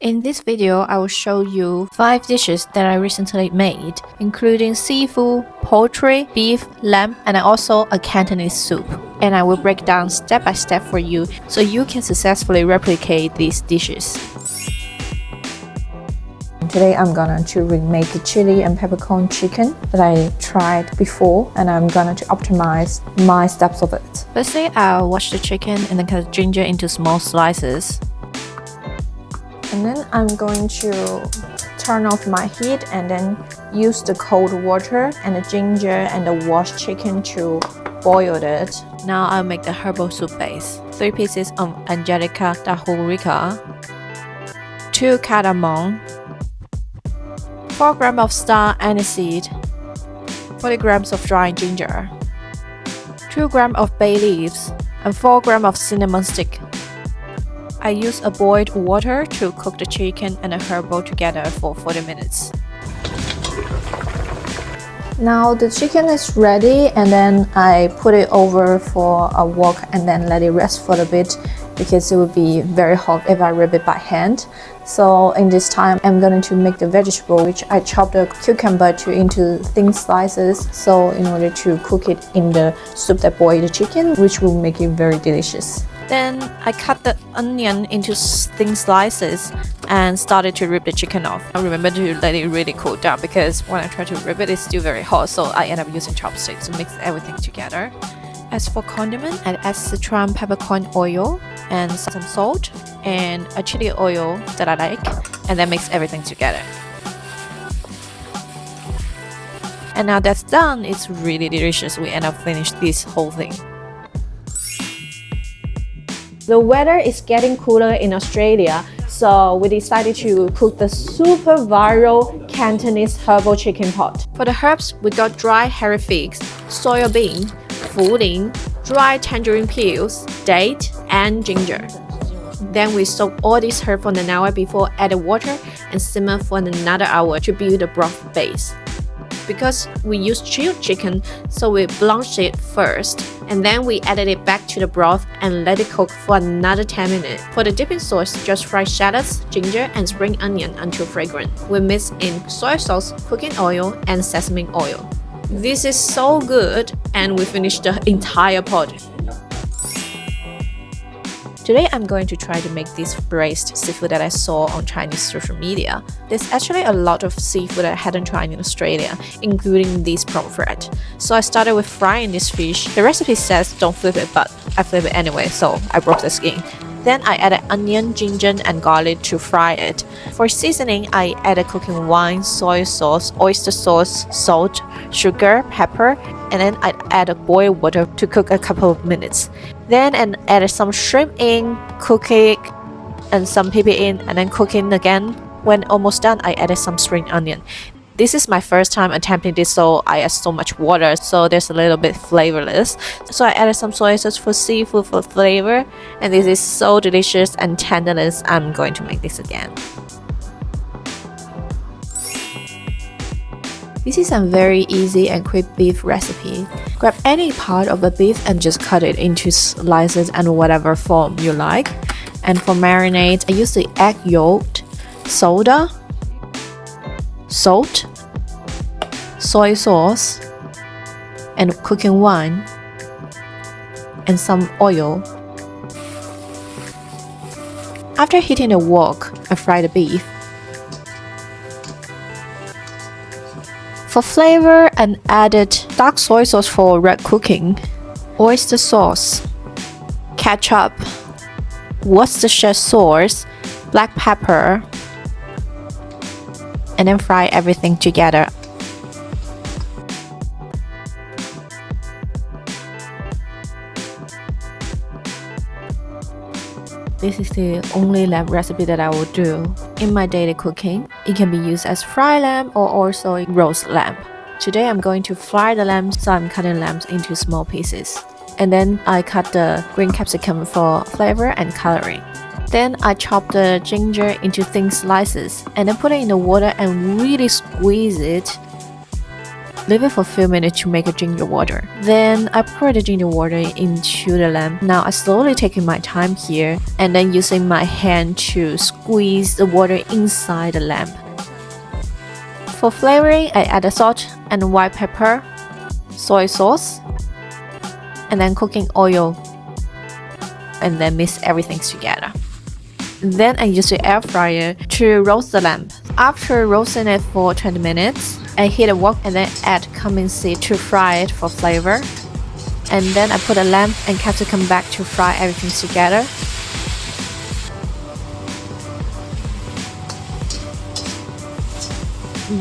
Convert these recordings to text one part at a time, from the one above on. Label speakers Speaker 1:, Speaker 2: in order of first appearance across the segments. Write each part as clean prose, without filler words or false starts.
Speaker 1: In this video, I will show you 5 dishes that I recently made, including seafood, poultry, beef, lamb, and also a Cantonese soup. And I will break down step by step for you so you can successfully replicate these dishes. Today I'm gonna to remake the chili and peppercorn chicken that I tried before, and I'm gonna to optimize my steps of it. Firstly, I'll wash the chicken and then cut ginger into small slices. And then I'm going to turn off my heat and then use the cold water and the ginger and the washed chicken to boil it. Now I'll make the herbal soup base. 3 pieces of Angelica tahurica, 2 cardamom, 4 grams of star aniseed, 40 grams of dried ginger, 2 grams of bay leaves, and 4 grams of cinnamon stick. I use a boiled water to cook the chicken and the herbal together for 40 minutes. Now the chicken is ready, and then I put it over for a wok and then let it rest for a bit because it would be very hot if I rub it by hand. So in this time I'm going to make the vegetable, which I chopped the cucumber into thin slices, so in order to cook it in the soup that boiled the chicken, which will make it very delicious. Then I cut the onion into thin slices and started to rip the chicken off. I remember to let it really cool down because when I try to rip it, it's still very hot, so I end up using chopsticks to mix everything together. As for condiment, I add Sichuan peppercorn oil and some salt and a chili oil that I like, and then mix everything together. And now that's done, it's really delicious. We end up finished this whole thing. The weather is getting cooler in Australia, so we decided to cook the super viral Cantonese herbal chicken pot. For the herbs, we got dry hairy figs, soya bean, pudding, dry tangerine peels, date, and ginger. Then we soak all these herbs for an hour before adding water and simmer for another hour to build a broth base. Because we use chilled chicken, so we blanched it first, and then we added it back to the broth and let it cook for another 10 minutes. For the dipping sauce, just fry shallots, ginger, and spring onion until fragrant. We mix in soy sauce, cooking oil, and sesame oil. This is so good, and we finished the entire pot. Today I'm going to try to make this braised seafood that I saw on Chinese social media. There's actually a lot of seafood that I hadn't tried in Australia, including this pomfret. So I started with frying this fish. The recipe says don't flip it, but I flip it anyway, so I broke the skin. Then I added onion, ginger, and garlic to fry it. For seasoning, I added cooking wine, soy sauce, oyster sauce, salt, sugar, pepper, and then I added boiled water to cook a couple of minutes. Then I added some shrimp in, cook it, and some pepper in, and then cooking again. When almost done, I added some spring onion. This is my first time attempting this, so I add so much water, so there's a little bit flavorless. So I added some soy sauce for seafood for flavor, and this is so delicious and tenderness. I'm going to make this again. This is a very easy and quick beef recipe. Grab any part of the beef and just cut it into slices and whatever form you like. And for marinade, I use the egg yolk, soda, salt, soy sauce, and cooking wine, and some oil. After heating the wok, I fry the beef. For flavor, I added dark soy sauce for red cooking, oyster sauce, ketchup, Worcestershire sauce, black pepper, and then fry everything together. This is the only lamb recipe that I will do in my daily cooking. It can be used as fried lamb or also roast lamb. Today I'm going to fry the lamb, so I'm cutting lambs into small pieces. And then I cut the green capsicum for flavor and coloring. Then I chop the ginger into thin slices and then put it in the water and really squeeze it. Leave it for a few minutes to make a ginger water. Then I pour the ginger water into the lamb. Now I slowly taking my time here and then using my hand to squeeze the water inside the lamb. For flavoring, I add the salt and white pepper, soy sauce, and then cooking oil, and then mix everything together. Then I use the air fryer to roast the lamb. After roasting it for 20 minutes, I heat a wok and then add cumin seed to fry it for flavor. And then I put the lamb and capsicum back to fry everything together.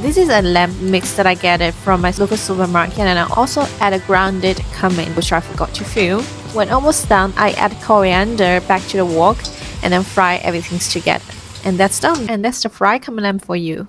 Speaker 1: This is a lamb mix that I get it from my local supermarket, and I also add a grounded cumin, which I forgot to film. When almost done, I add coriander back to the wok and then fry everything together. And that's done. And that's the fried cumin lamb for you.